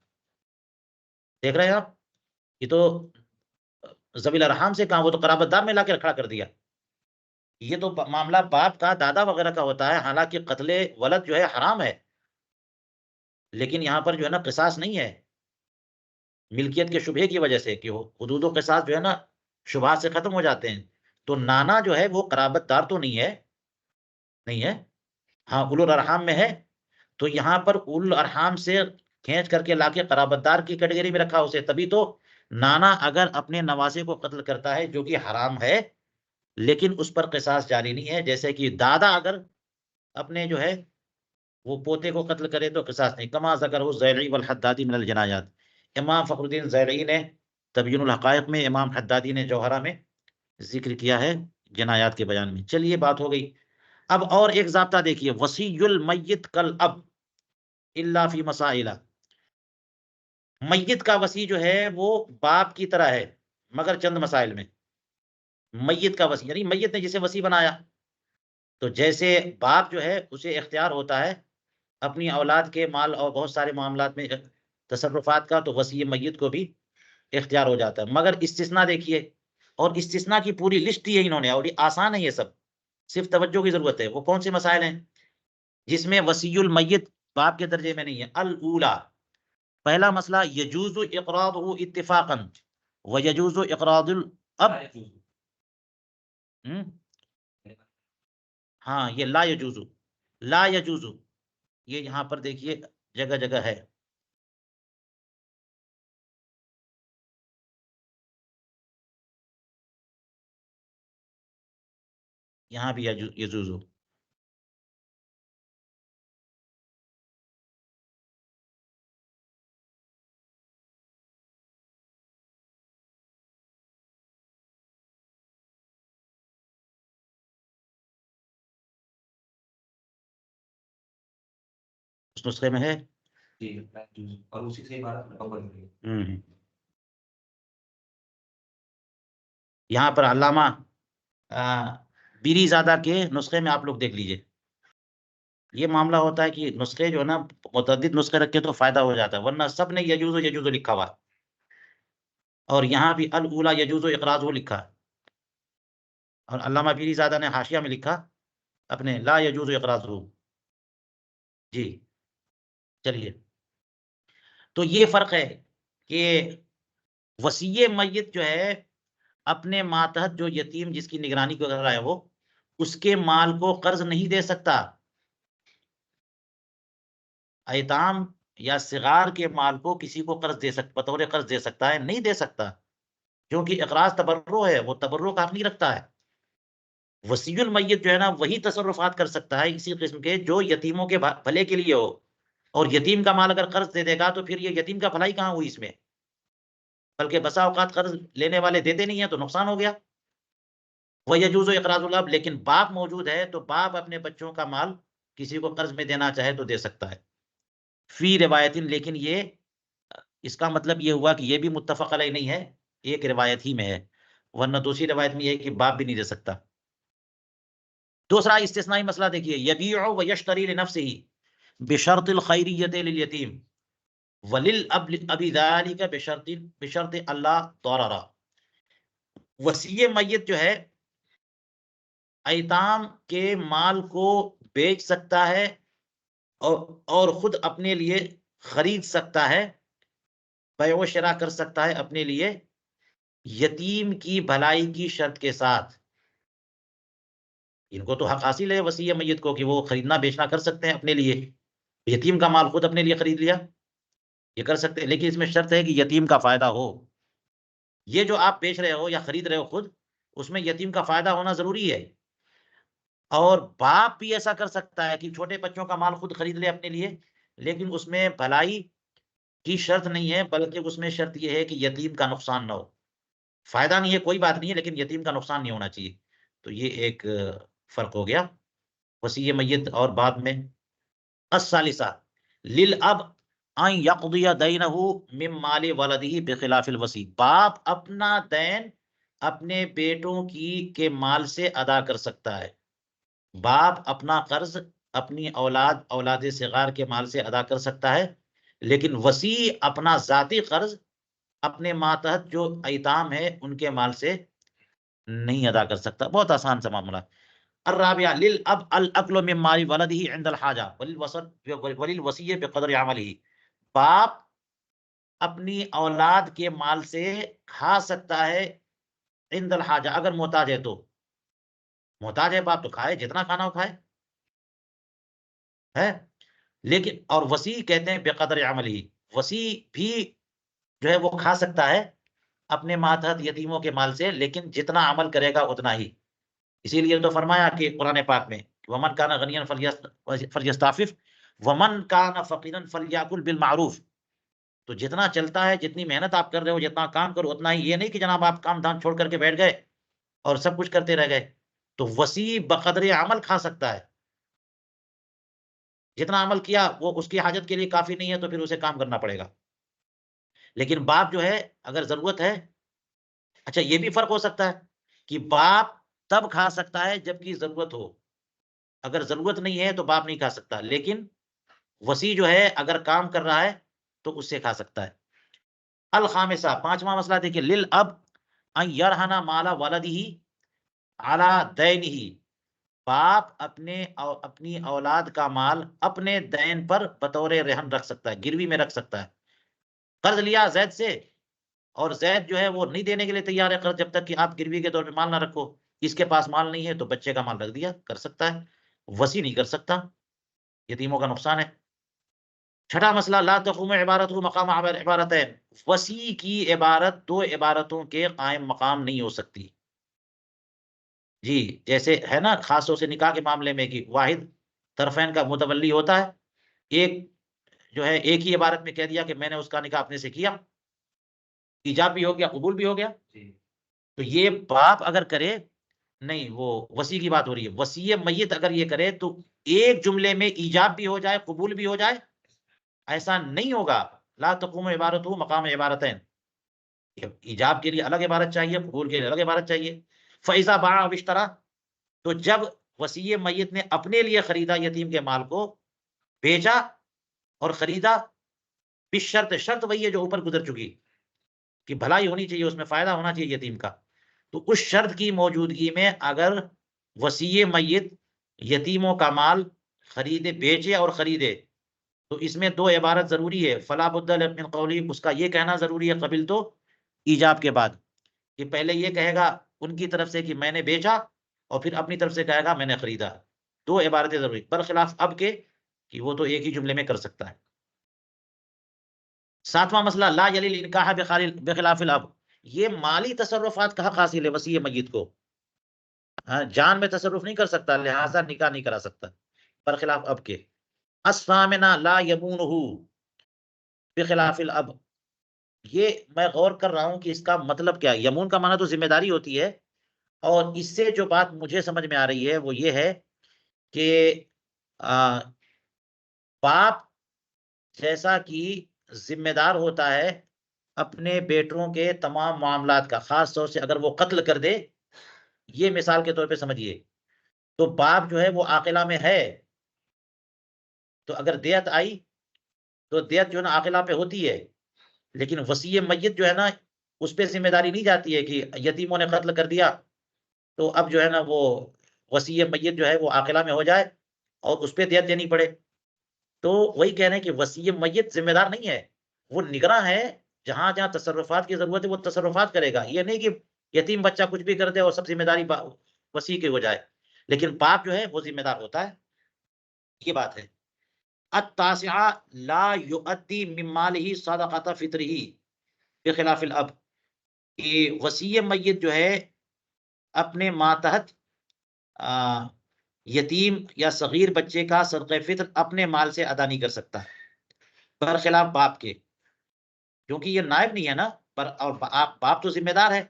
देख रहे हैं आप? ये तो ज़वील अरहाम से कहा, वो तो कराबतदार में लाके खड़ा कर दिया। ये तो मामला बाप का, दादा वगैरह का होता है, हालांकि कत्ले वलद जो है हराम है, लेकिन यहाँ पर जो है ना किसास नहीं है, मिल्कियत के शुबहे की वजह से, कि हुदूद व किसास जो है ना शुबहात से खत्म हो जाते हैं। तो नाना जो है वो कराबतदार तो नहीं है, नहीं है, हाँ उलुल अरहाम में है। तो यहाँ पर उलुल अरहाम से खींच करके लाके कराबतदार की कैटेगरी में रखा उसे, तभी तो नाना अगर अपने नवासे को कत्ल करता है जो कि हराम है, लेकिन उस पर किसास जारी नहीं है। जैसे कि दादा अगर अपने जो है वो पोते को कत्ल करे तो किसास नहीं। कमा ज़करहु ज़ैली वल हद्दादी मिनल जनायात, इमाम फखरुद्दीन ज़ैली ने तबयीनुल हक़ाइक़ में, इमाम हद्दादी ने जौहरा में जिक्र किया है जनायात के बयान में। चलिए बात हो गई। अब और एक ज़ाब्ता देखिए, वसीयुल मय्यित कल अब इल्ला फी मसाइला, मय्यित का वसी जो है वो बाप की तरह है, मगर चंद मसाइल में। मय्यित का वसी यानी मय्यित ने जिसे वसी बनाया, तो जैसे बाप जो है उसे इख्तियार होता है अपनी औलाद के माल और बहुत सारे मामलात में तसर्रुफात का, तो वसी मय्यित को भी इख्तियार हो जाता है। मगर इस्तिस्ना देखिए, और इस्तिस्ना की पूरी लिस्ट दी है इन्होंने, और ये आसान है ये सब, सिर्फ तवज्जो की ज़रूरत है। वो कौन से मसाइल हैं जिसमें वसीयुल मय्यित बाप के दर्जे में नहीं है? अल ऊला, पहला मसला, यजूज़ु इक़रादुहु इत्तिफ़ाक़न व यजूज़ु इक़रादुल अब। हुँ, हाँ, ये ला यजूज़ु, ला यजूज़ु, ये यहाँ पर देखिए जगह-जगह है। यहाँ भी यजूज़ु। उस नुस्खे में है। और उसी से यहाँ पर अल्लामा बीरीज़ादा के नुस्खे में आप लोग देख लीजिए। ये मामला होता है कि नुस्खे जो है ना, मुतअद्दिद नुस्खे रखे तो फ़ायदा हो जाता है, वरना सब ने यजूज़ु यजूज़ु लिखा हुआ है, और यहाँ भी अल ऊला यजूज़ु इक़राज़ुहु लिखा है, और अल्लामा बीरीज़ादा ने हाशिया में लिखा अपने ला यजूज़ु इक़राज़ुहु। जी, चलिए। तो ये फ़र्क है कि वसीय मय्यत जो है, अपने मातहत जो यतीम जिसकी निगरानी कर रहा है वो, उसके माल को कर्ज़ नहीं दे सकता। अयताम या सिगार के माल को किसी को कर्ज़ दे बतौर कर्ज़ दे सकता है? नहीं दे सकता, क्योंकि इक़राज़ तबर्रुअ है, वो तबर्रुअ का हक़ नहीं रखता है। वसीयुल मय्यत जो है ना, वही तसर्रुफ़ात कर सकता है इसी किस्म के जो यतीमों के भले के लिए हो, और यतीम का माल अगर कर्ज़ दे देगा तो फिर ये यतीम का भलाई कहाँ हुई इसमें? बल्कि बसा औक़ात कर्ज़ लेने वाले देते नहीं हैं तो नुकसान हो गया। व यजूज़ु इक़राज़ुल अब, लेकिन बाप मौजूद है तो बाप अपने बच्चों का माल किसी को कर्ज़ में देना चाहे तो दे सकता है। फ़ी रिवायतिन, लेकिन ये इसका मतलब ये हुआ कि ये भी मुत्तफ़क़ अलैह नहीं है, एक रिवायत ही में है, वरना दूसरी रिवायत में ये है कि बाप भी नहीं दे सकता। दूसरा इस्तिस्नाई मसला देखिए, यबीउ व यश्तरी लिनफ़्सिही बिशर्तिल ख़ैरिय्यति लिल यतीम वलिल अबि ज़ालिका बिशर्ति अल्ला दररा। वसीय मय्यत जो है अयताम के माल को बेच सकता है, और खुद अपने लिए खरीद सकता है, बय शरा कर सकता है अपने लिए, यतीम की भलाई की शर्त के साथ। इनको तो हक हासिल है वसीय मय्यत को कि वो खरीदना बेचना कर सकते हैं अपने लिए। यतीम का माल खुद अपने लिए खरीद लिया। ये कर सकते हैं, लेकिन इसमें शर्त है कि यतीम का फायदा हो। ये जो आप बेच रहे हो या खरीद रहे हो खुद, उसमें यतीम का फायदा होना जरूरी है। और बाप भी ऐसा कर सकता है कि छोटे बच्चों का माल खुद खरीद ले अपने लिए, लेकिन उसमें भलाई की शर्त नहीं है, बल्कि उसमें शर्त ये है कि यतीम का नुकसान ना हो। फायदा नहीं है, कोई बात नहीं है, लेकिन यतीम का नुकसान नहीं होना चाहिए। तो ये एक फर्क हो गया वसीय मय्यत और बाद में। अस्सालिसा लिल अब अन यक़दिया दैनहु मिन माली वलदिही बिखिलाफिल वसी। बाप अपना दैन अपने बेटों की के माल से अदा कर सकता है। बाप अपना कर्ज अपनी औलाद औलाद सिगार के माल से अदा कर सकता है, लेकिन वसी अपना जाती कर्ज अपने मातहत जो अयताम है उनके माल से नहीं अदा कर सकता। बहुत आसान सा मामला। अर्राबिया लिल अब अल अक्ल मिन माली वलदिही इंदल हाजा वलिल वसत वलिल वसीय बिक़दर अमलिही। बाप अपनी औलाद के माल से खा सकता है इंदल हाजा, अगर मोहताज है तो। मोहताज है बाप तो खाए, जितना खाना हो खाए, है। लेकिन और वसी कहते हैं बेकदर अमली, वसी भी जो है वो खा सकता है अपने मातहत यतीमों के माल से, लेकिन जितना अमल करेगा उतना ही। इसीलिए तो फरमाया कि कुरान पाक में वमन काना गनियन फलयस्ताफिफ वमन काना फकीरन फलयाकुल बिल मारूफ। तो जितना चलता है, जितनी मेहनत आप कर रहे हो, जितना काम करो उतना ही। ये नहीं कि जनाब आप काम धाम छोड़ करके बैठ गए और सब कुछ करते रह गए। तो वसी बकदर अमल खा सकता है। जितना अमल किया वो उसकी हाजत के लिए काफी नहीं है, तो फिर उसे काम करना पड़ेगा। लेकिन बाप जो है, अगर जरूरत है, अच्छा ये भी फर्क हो सकता है कि बाप तब खा सकता है जबकि जरूरत हो। अगर जरूरत नहीं है तो बाप नहीं खा सकता, लेकिन वसी जो है अगर काम कर रहा है तो उससे खा सकता है। अल खामिसा पांचवा मसला देखिए, लिल अब अन यरहना माला वलदिही अला दैनिही। बाप अपनी औलाद का माल अपने दैन पर बतौर रहन रख सकता है, गिरवी में रख सकता है। कर्ज लिया जैद से, और जैद जो है वो नहीं देने के लिए तैयार है कर्ज, जब तक कि आप गिरवी के तौर पे माल ना रखो। इसके पास माल नहीं है तो बच्चे का माल रख दिया, कर सकता है। वसी नहीं कर सकता, यतीमों का नुकसान है। छठा मसला ला तक़ूम इबारत मकाम इबारतैन। वसी की इबारत दो इबारतों के कायम मकाम नहीं हो सकती। जी, जैसे है ना खास तौर से निकाह के मामले में कि वाहिद तरफैन का मुतवल्ली होता है। एक जो है एक ही इबारत में कह दिया कि मैंने उसका निकाह अपने से किया, ईजाब भी हो गया, कबूल भी हो गया। तो ये बाप अगर करे, नहीं वो वसी की बात हो रही है। वसीय मय्यत अगर ये करे तो एक जुमले में ईजाब भी हो जाए, कबूल भी हो जाए, ऐसा नहीं होगा। ला तक़ूम इबारतहु मकाम इबारतैन। ईजाब के लिए अलग इबारत चाहिए, कबूल के लिए अलग इबारत चाहिए। फ़इज़ा बाअ व इश्तरा, तो जब वसीय मय्यत ने अपने लिए खरीदा यतीम के माल को, बेचा और खरीदा, बिशर्त, शर्त वही है जो ऊपर गुजर चुकी कि भलाई होनी चाहिए, उसमें फायदा होना चाहिए यतीम का। तो उस शर्त की मौजूदगी में अगर वसीय मय्यत यतीमों का माल खरीदे, बेचे और खरीदे, तो इसमें दो इबारत जरूरी है। फला बुद्दा मिन कौली, उसका ये कहना जरूरी है कबिल तो ईजाब के बाद, कि पहले ये कहेगा उनकी तरफ से कि मैंने बेचा, और फिर अपनी तरफ से कहेगा मैंने खरीदा। दो इबारतें जरूरी, बरखिलाफ अब के कि वो तो एक ही जुमले में कर सकता है। सातवां मसला ला यलिल इनकाह बिखिलाफिल अब। ये माली तसर्रुफात का हक हासिल है वसीय मय्यत को। हाँ, जान में तसर्रुफ नहीं कर सकता, लिहाजा निकाह नहीं करा सकता, बरखिलाफ अब के। अस्सामिना ला यमूनहु बिखिलाफिल अब। ये मैं गौर कर रहा हूं कि इसका मतलब क्या है। यमून का माना तो जिम्मेदारी होती है, और इससे जो बात मुझे समझ में आ रही है वो ये है कि आ, बाप जैसा कि जिम्मेदार होता है अपने बेटों के तमाम मामलात का, खास तौर से अगर वो कत्ल कर दे, ये मिसाल के तौर पे समझिए, तो बाप जो है वो आकिला में है, तो अगर देयत आई तो देयत जो है ना आकिला पे होती है। लेकिन वसीय मय्यत जो है ना, उस पर जिम्मेदारी नहीं जाती है कि यतीमों ने कत्ल कर दिया तो अब जो है ना वो वसीय मय्यत जो है वो आकिला में हो जाए और उस पर देयत देनी पड़े। तो वही कह रहे हैं कि वसीय मय्यत जिम्मेदार नहीं है, वो निगरान है। जहां जहां तसर्रुफात की जरूरत है वो तसर्रुफात करेगा। ये नहीं कि यतीम बच्चा कुछ भी कर दे और सब जिम्मेदारी वसी की हो जाए। लेकिन बाप जो है वो जिम्मेदार होता है, ये बात है। अत्तासिआ ला युअद्दी मिन मालिही सदक़त फित्रिही बिखिलाफिल अब, कि वसीय मय्यत जो है अपने मातहत यतीम या सगीर बच्चे का सदक़े फित्र अपने माल से अदा नहीं कर सकता, बरखिलाफ बाप के, क्योंकि ये नायब नहीं है ना। पर और बाप तो जिम्मेदार है,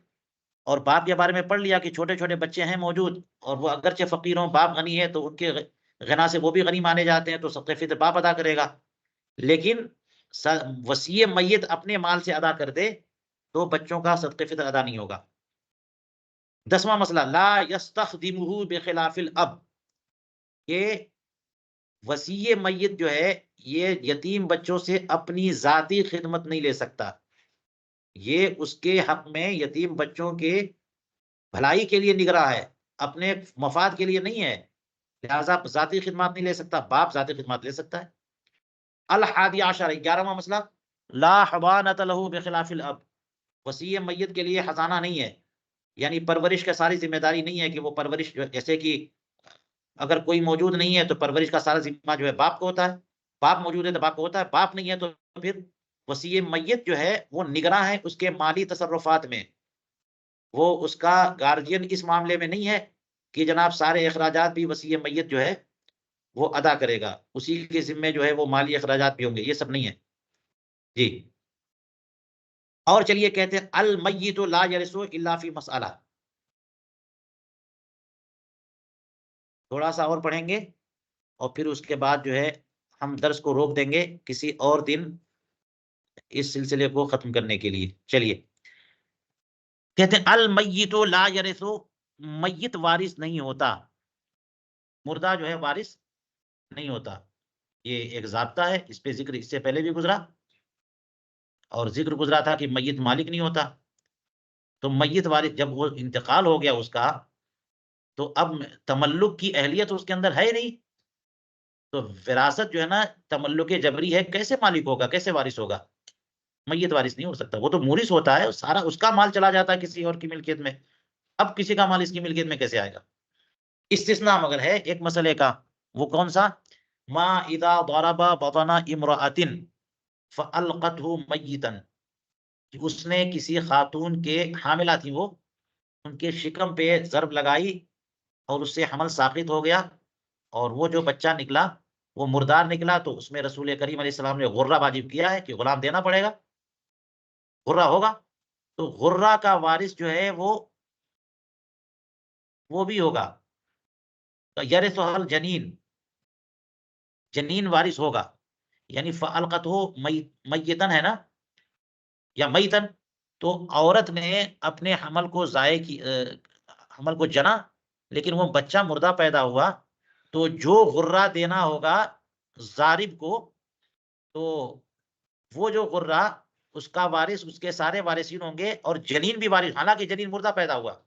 और बाप के बारे में पढ़ लिया कि छोटे-छोटे बच्चे हैं मौजूद और वो अगरचे फ़कीर हों, बाप गनी है तो उनके ग़िना से वो भी गनी माने जाते हैं, तो सदक़े फ़ित्र बाप अदा करेगा। लेकिन स वसीय मय्यत अपने माल से अदा कर दे, तो बच्चों का सदक़े फ़ित्र अदा नहीं होगा। 10वां मसला, ला यस्तख़दिमुहु बिख़िलाफ़िल अब, ये वसीय मय्यत जो है, ये यतीम बच्चों से अपनी ज़ाती ख़िदमत नहीं ले सकता। ये उसके हक़ में यतीम बच्चों के भलाई के लिए निगराह है, अपने मफ़ाद के लिए नहीं है। लिहाज़ा ज़ाती ख़िदमत नहीं ले सकता, बाप ज़ाती ख़िदमत ले सकता है। अल हादी अशर, 11वां मसला, ला हवानत लहू बिखिलाफिल अब, वसीय मय्यत के लिए खजाना नहीं है, यानी परवरिश का सारी जिम्मेदारी नहीं है कि वो परवरिश जो, जैसे कि अगर कोई मौजूद नहीं है तो परवरिश का सारा जिम्मा जो है बाप को होता है, बाप मौजूद है तो बाप को होता है, बाप नहीं है तो फिर वसीय मय्यत जो है वो निगरान है उसके माली तसर्रुफात में। वो उसका गार्जियन इस मामले में नहीं है कि जनाब सारे अखराजात भी वसीय मय्यत जो है वो अदा करेगा, उसी के ज़िम्मे जो है वो माली अखराजात भी होंगे, ये सब नहीं है। जी। और चलिए कहते हैं अल मय्यितु ला यरिसु इल्ला फी मसअला, थोड़ा-सा और पढ़ेंगे और फिर उसके बाद जो है हम दर्स को रोक देंगे किसी और दिन इस सिलसिले को खत्म करने के लिए। चलिए, कहते हैं अल मय्यितु ला यरिसु, मय्यित वारिस नहीं होता, मुर्दा जो है वारिस नहीं होता। ये एक ज़ाब्ता है, इस पे ज़िक्र इससे पहले भी गुज़रा और ज़िक्र गुज़रा था कि मय्यित मालिक नहीं होता। तो मय्यित वारिस जब वो इंतकाल हो गया उसका, तो अब तमल्लुक की अहलियत उसके अंदर है ही नहीं। तो विरासत जो है ना तमल्लुक जबरी है, कैसे मालिक होगा, कैसे वारिस होगा? मय्यत वारिस नहीं हो सकता, वो तो मूरिस होता है, सारा उसका माल चला जाता है किसी और की मिल्कियत में। अब किसी का माल इसकी मिल्कियत में कैसे आएगा? इस्तिस्ना मगर है एक मसले का, वो कौन-सा? मा इज़ा दरबा बतना इम्रअतिन फ़अल्क़तहु मय्यितन, कि उसने किसी खातून के, हामिला थी वो, उनके शिकम पे ज़र्ब लगाई और उससे हमल साक़ित हो गया और वो जो बच्चा निकला, वो मुर्दार निकला, तो उसमें रसूल करीम अलैहिस्सलाम ने गुर्रा वाजिब किया है कि गुलाम देना पड़ेगा, गुर्रा होगा। तो गुर्रा का वारिस जो है वो भी होगा, तो यरिसुहल जनीन, जनीन वारिस होगा। यानी फ़अल्क़तहु मय्यितन है ना या मय्यितन, तो औरत ने अपने हमल को हमल को जना, लेकिन वो बच्चा मुर्दा पैदा हुआ, तो जो गुर्रा देना होगा ज़ारिब को, तो वो जो गुर्रा, उसका वारिस उसके सारे वारिसीन होंगे और जनीन भी वारिस, हालाँकि जनीन मुर्दा पैदा हुआ,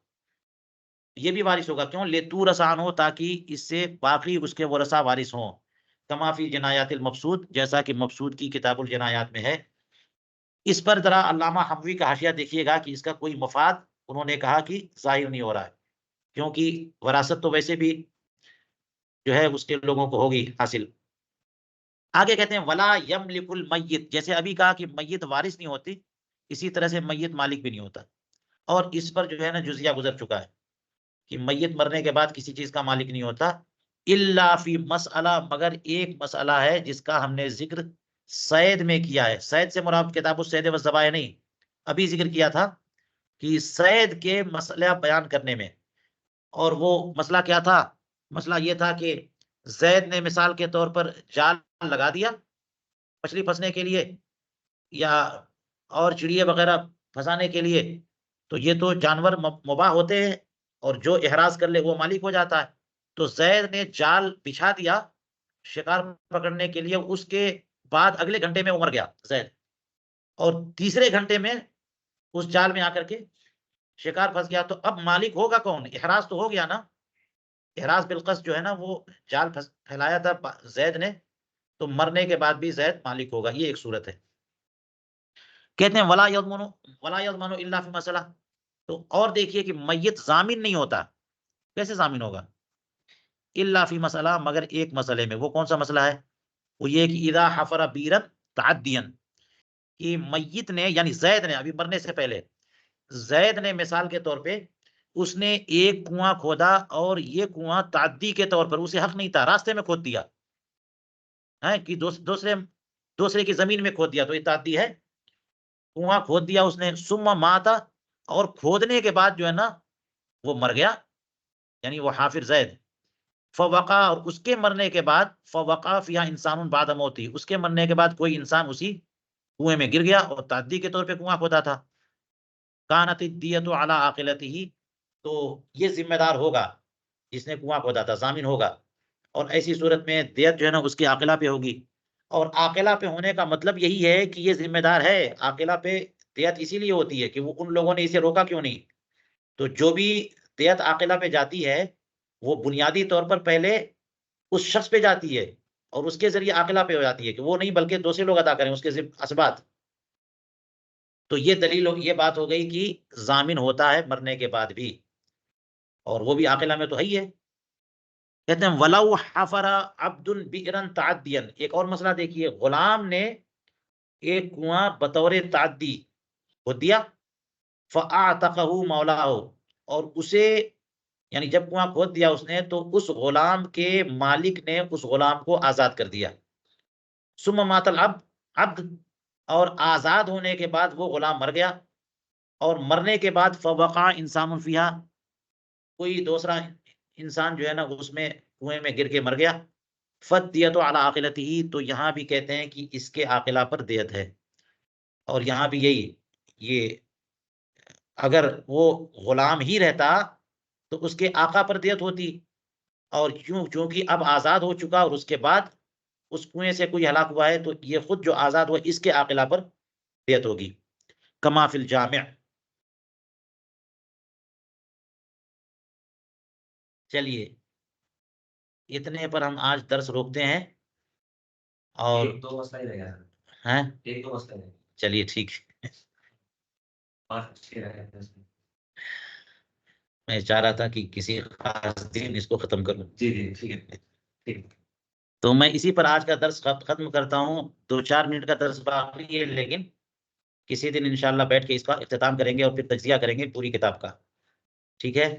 ये भी वारिस होगा। क्यों? लेतूरस अन्हु, ताकि इससे बाकी उसके वरसा वारिस हों। कमा फ़ी जनायातिल मबसूत, जैसा कि मबसूत की किताबुल जनायात में है। इस पर ज़रा अल्लामा हम्वी का हाशिया देखिएगा कि इसका कोई मफ़ाद उन्होंने कहा कि ज़ाहिर नहीं हो रहा है, क्योंकि वरासत तो वैसे भी जो है उसके लोगों को होगी हासिल। आगे कहते हैं वला यमलिकुल मय्यित, जैसे अभी कहा कि मय्यित वारिस नहीं होती, इसी तरह से मय्यित मालिक भी नहीं होता। और इस पर जो है ना जुज़िया गुज़र चुका है कि मय्यित मरने के बाद किसी चीज़ का मालिक नहीं होता, इल्ला फ़ी मसअला, मगर एक मसअला है जिसका हमने ज़िक्र सैद में किया है। सैद से मुराद किताबुस्सैद व ज़बाया नहीं, अभी ज़िक्र किया था कि सैद के मसला बयान करने में, और वो मसला क्या था? मसला ये था कि ज़ैद ने मिसाल के तौर पर जाल लगा दिया मछली फँसने के लिए या और चिड़िया वग़ैरह फँसाने के लिए, तो ये तो जानवर मुबाह होते हैं और जो एहराज़ कर ले वो मालिक हो जाता है। तो ज़ैद ने जाल बिछा दिया शिकार पकड़ने के लिए, उसके बाद अगले घंटे में वो मर गया ज़ैद, और तीसरे घंटे में उस जाल में आकर के शिकार फँस गया, तो अब मालिक होगा कौन? एहराज़ तो हो गया ना, एहराज़ बिल क़स्द जो है ना वो जाल फैलाया था ज़ैद ने, तो मरने के बाद भी ज़ैद मालिक होगा, ये एक सूरत है। कहते हैं वला यज़मनु इल्ला फ़ी मसला, तो और देखिए कि मय्यत ज़ामिन नहीं होता, कैसे ज़ामिन होगा? इल्ला फ़ी मसला, मगर एक मसले में, वो कौन-सा मसला है? वो ये कि इदा हफरा बीरन तादियन, कि मय्यत ने यानी जैद ने, अभी मरने से पहले जैद ने मिसाल के तौर पे उसने एक कुआं खोदा और ये कुआं ताद्दी के तौर पर, उसे हक नहीं था, रास्ते में खोद दिया है कि दूसरे दूसरे की जमीन में खोद दिया, तो ये ताद्दी है। कुआं खोद दिया उसने, सुम्मा माता, और खोदने के बाद जो है ना वो मर गया, यानी वो हाफिर जैद। फवका, और उसके मरने के बाद फवका फिहा इंसान बाद मौती, उसके मरने के बाद कोई इंसान उसी कुएं में गिर गया और ताद्दी के तौर पे कुआं खोदा था। कानत दियतु अला आकिलतिही, तो ये जिम्मेदार होगा जिसने कुआं खोदा था, जामिन होगा, और ऐसी सूरत में दियत जो है ना उसकी आकिला पे होगी। और आकिला पे होने का मतलब यही है कि ये जिम्मेदार है। आकिला पे दियत इसीलिए होती है कि वो उन लोगों ने इसे रोका क्यों नहीं। तो जो भी दियत आकिला पे जाती है वो बुनियादी तौर पर पहले उस शख्स पे जाती है और उसके जरिए आकिला पे हो जाती है, कि वो नहीं बल्कि दूसरे लोग अदा करें उसके असबात। तो ये दलील ये बात हो गई कि जामिन होता है मरने के बाद भी, और वो भी आकिला में तो है ही है। कहते हैं वलाउ हफरा अब्दुल बिरन तादियन, एक और मसला देखिए, गुलाम ने एक कुआं बतौर तादी खोद दिया, फ़अअतक़हु मौलाहु, और उसे, यानी जब कुआं खोद दिया उसने तो उस गुलाम के मालिक ने उस गुलाम को आजाद कर दिया। सुम्मा मातल अब्द, और आजाद होने के बाद वो गुलाम मर गया, और मरने के बाद फवक़ा इंसान फिहा, कोई दूसरा इंसान जो है ना उसमें कुएं में गिर के मर गया। फद्दियतु अला आक़िलतिही, तो यहाँ भी कहते हैं कि इसके आक़िला पर दियत है। और यहाँ भी यही, ये अगर वो गुलाम ही रहता तो उसके आका पर दियत होती, और क्यों, क्योंकि अब आज़ाद हो चुका और उसके बाद उस कुएं से कोई हलाक हुआ है, तो ये खुद जो आज़ाद हुआ इसके आक़िला पर दियत होगी। कमा फिल जामिअ। चलिए, इतने पर हम आज दर्स रोकते हैं। और एक दो मसला ही रह गया, हैं, एक दो मसला है, चलिए ठीक है। 5-6 रह गए थे उसमें। मैं चाह रहा था कि किसी खास दिन इसको खत्म कर लूं। जी जी ठीक है, ठीक। तो मैं इसी पर आज का दर्स खत्म करता हूँ। 2-4 मिनट का दर्स बाकी है, लेकिन किसी दिन इंशाल्लाह बैठ के इसका इख्तिताम करेंगे और फिर तज्जिया करेंगे पूरी किताब का। ठीक है।